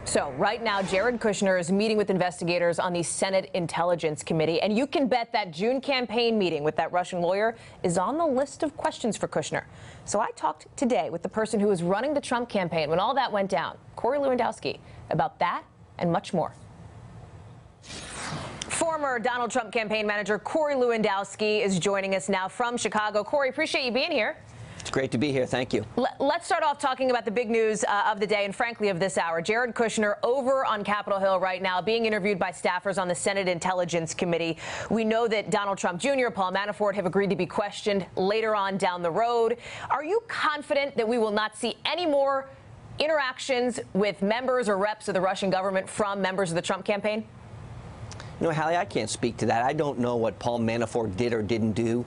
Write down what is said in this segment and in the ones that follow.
So right now, Jared Kushner is meeting with investigators on the Senate Intelligence Committee, and you can bet that June campaign meeting with that Russian lawyer is on the list of questions for Kushner. So I talked today with the person who was running the Trump campaign when all that went down, Corey Lewandowski, about that and much more. Former Donald Trump campaign manager Corey Lewandowski is joining us now from Chicago. Corey, appreciate you being here. It's great to be here. Thank you. Let's start off talking about the big news of the day and, frankly, of this hour. Jared Kushner over on Capitol Hill right now being interviewed by staffers on the Senate Intelligence Committee. We know that Donald Trump Jr., Paul Manafort have agreed to be questioned later on down the road. Are you confident that we will not see any more interactions with members or reps of the Russian government from members of the Trump campaign? You know, Hallie, I can't speak to that. I don't know what Paul Manafort did or didn't do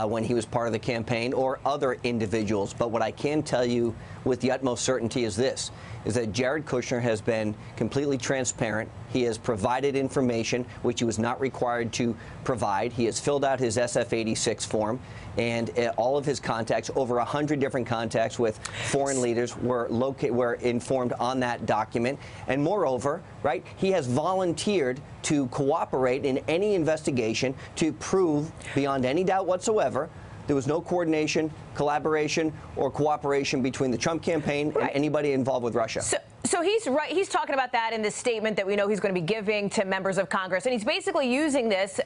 when he was part of the campaign or other individuals. But what I can tell you with the utmost certainty is this, is that Jared Kushner has been completely transparent. He has provided information which he was not required to provide. He has filled out his SF-86 form, and all of his contacts, over 100 different contacts with foreign leaders, were informed on that document. And moreover, right, he has volunteered to cooperate in any investigation to prove beyond any doubt whatsoever there was no coordination, collaboration, or cooperation between the Trump campaign and anybody involved with Russia. So he's right. He's talking about that in this statement that we know he's going to be giving to members of Congress. And he's basically using this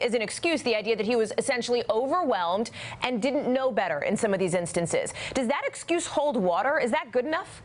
as an excuse, the idea that he was essentially overwhelmed and didn't know better in some of these instances. Does that excuse hold water? Is that good enough?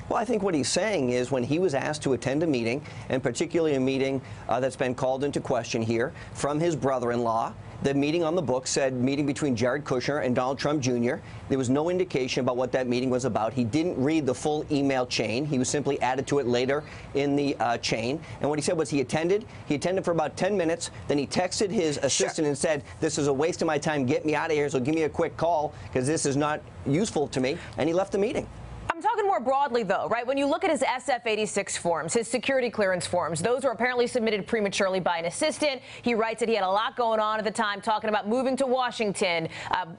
Well, I think what he's saying is when he was asked to attend a meeting, and particularly a meeting that's been called into question here from his brother-in-law, the meeting on the book said meeting between Jared Kushner and Donald Trump Jr. There was no indication about what that meeting was about. He didn't read the full email chain. He was simply added to it later in the chain. And what he said was he attended. He attended for about 10 minutes. Then he texted his assistant and said, "This is a waste of my time. Get me out of here. So give me a quick call because this is not useful to me." And he left the meeting. I'm talking more broadly, though, right? When you look at his SF-86 forms, his security clearance forms, those were apparently submitted prematurely by an assistant. He writes that he had a lot going on at the time, talking about moving to Washington,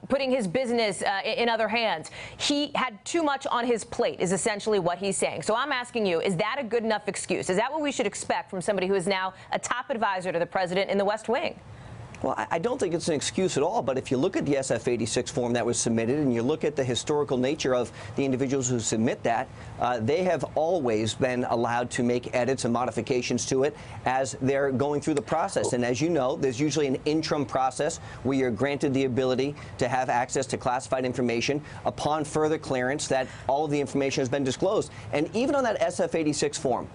putting his business in other hands. He had too much on his plate, is essentially what he's saying. So I'm asking you, is that a good enough excuse? Is that what we should expect from somebody who is now a top advisor to the president in the West Wing? Well, I don't think it's an excuse at all, but if you look at the SF-86 form that was submitted and you look at the historical nature of the individuals who submit that, they have always been allowed to make edits and modifications to it as they're going through the process. And as you know, there's usually an interim process where you're granted the ability to have access to classified information upon further clearance that all of the information has been disclosed. And even on that SF-86 form,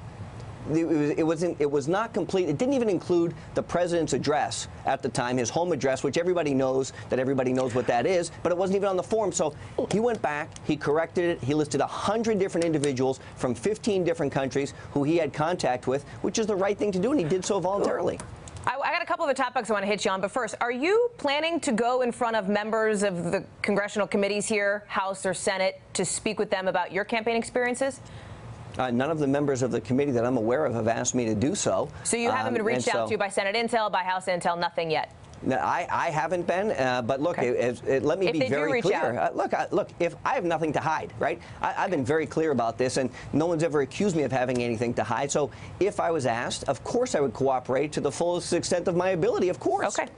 it was not complete. It didn't even include the president's address at the time, his home address, which everybody knows what that is, but it wasn't even on the form. So he went back, he corrected it, he listed 100 different individuals from 15 different countries who he had contact with, which is the right thing to do, and he did so voluntarily. I got a couple of the topics I want to hit you on, but first, are you planning to go in front of members of the congressional committees here, House or Senate, to speak with them about your campaign experiences? None of the members of the committee that I'm aware of have asked me to do so. So you haven't been reached out to by Senate Intel, by House Intel, nothing yet? No, I haven't been, but look, let me be very clear. Look, if I have nothing to hide, right? I've been very clear about this, and no one's ever accused me of having anything to hide. So if I was asked, of course I would cooperate to the fullest extent of my ability, of course. Okay.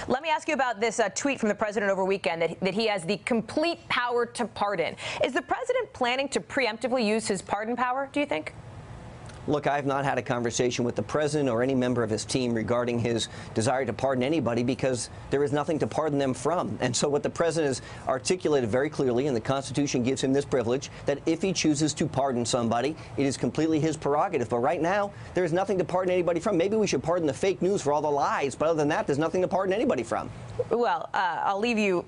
Let me ask you about this tweet from the president over weekend that he has the complete power to pardon. Is the president planning to preemptively use his pardon power, do you think? Look, I have not had a conversation with the president or any member of his team regarding his desire to pardon anybody because there is nothing to pardon them from. And so what the president has articulated very clearly, and the Constitution gives him this privilege, that if he chooses to pardon somebody, it is completely his prerogative. But right now, there is nothing to pardon anybody from. Maybe we should pardon the fake news for all the lies, but other than that, there's nothing to pardon anybody from. Well, I'll leave you.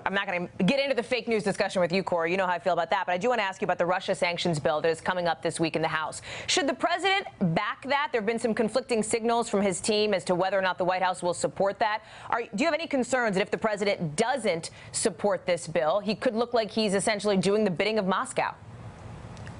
I'm not going to get into the fake news discussion with you, Corey. You know how I feel about that. But I do want to ask you about the Russia sanctions bill that is coming up this week in the House. Should the president back that? There have been some conflicting signals from his team as to whether or not the White House will support that. Do you have any concerns that if the president doesn't support this bill, he could look like he's essentially doing the bidding of Moscow?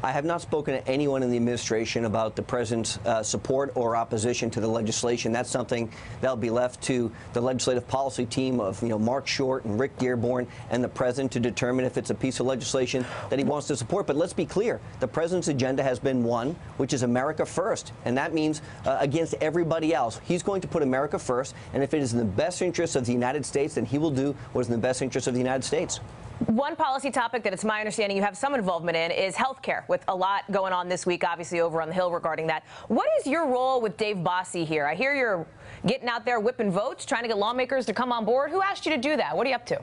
I have not spoken to anyone in the administration about the president's support or opposition to the legislation. That's something that'll be left to the legislative policy team of, Mark Short and Rick Dearborn and the president to determine if it's a piece of legislation that he wants to support. But let's be clear, the president's agenda has been one, which is America first, and that means against everybody else. He's going to put America first, and if it is in the best interest of the United States, then he will do what is in the best interest of the United States. One policy topic that it's my understanding you have some involvement in is health care, with a lot going on this week, obviously, over on the Hill regarding that. What is your role with Dave Bossie here? I hear you're getting out there whipping votes, trying to get lawmakers to come on board. Who asked you to do that? What are you up to?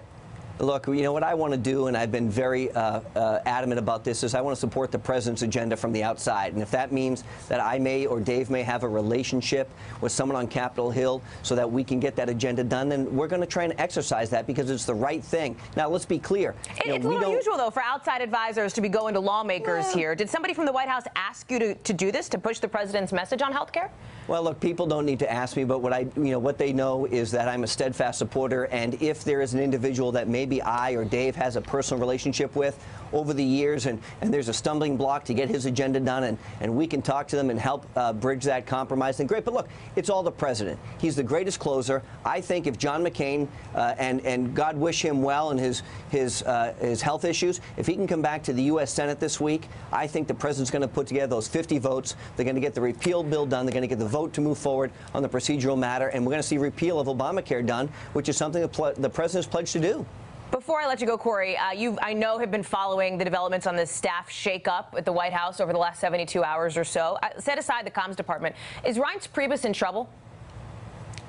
Look, what I want to do, and I've been very adamant about this, is I want to support the president's agenda from the outside. And if that means that I may or Dave may have a relationship with someone on Capitol Hill so that we can get that agenda done, then we're going to try and exercise that because it's the right thing. Now, let's be clear. It's a little unusual, though, for outside advisors to be going to lawmakers here. Did somebody from the White House ask you to do this, to push the president's message on health care? Well, look, people don't need to ask me, but what they know is that I'm a steadfast supporter, and if there is an individual that maybe I or Dave has a personal relationship with over the years, and there's a stumbling block to get his agenda done, and we can talk to them and help bridge that compromise, then great. But look, it's all the president. He's the greatest closer. I think if John McCain, and God wish him well in his health issues, if he can come back to the U.S. Senate this week, I think the president's going to put together those 50 votes. They're going to get the repeal bill done. They're going to get the vote to move forward on the procedural matter, and we're going to see repeal of Obamacare done, which is something the president's pledged to do. Before I let you go, Corey, I know have been following the developments on this staff shakeup at the White House over the last 72 hours or so. Set aside the comms department. Is Reince Priebus in trouble?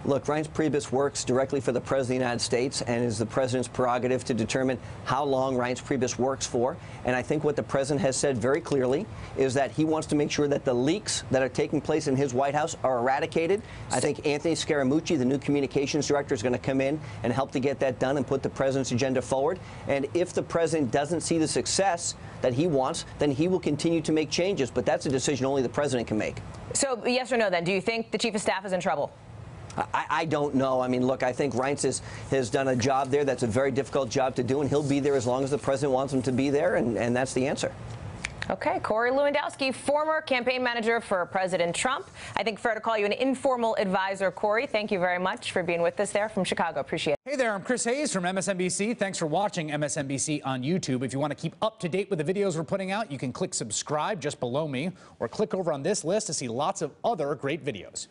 Look, Reince Priebus works directly for the President of the United States, and is the President's prerogative to determine how long Reince Priebus works for. And I think what the President has said very clearly is that he wants to make sure that the leaks that are taking place in his White House are eradicated. I think Anthony Scaramucci, the new communications director, is going to come in and help to get that done and put the President's agenda forward. And if the President doesn't see the success that he wants, then he will continue to make changes. But that's a decision only the President can make. So, yes or no, then? Do you think the Chief of Staff is in trouble? I don't know. I mean, look, I think Reince has done a job there that's a very difficult job to do, and he'll be there as long as the president wants him to be there, and that's the answer. Okay, Corey Lewandowski, former campaign manager for President Trump. I think fair to call you an informal advisor, Corey. Thank you very much for being with us there from Chicago. Appreciate it. Hey there, I'm Chris Hayes from MSNBC. Thanks for watching MSNBC on YouTube. If you want to keep up to date with the videos we're putting out, you can click subscribe just below me, or click over on this list to see lots of other great videos.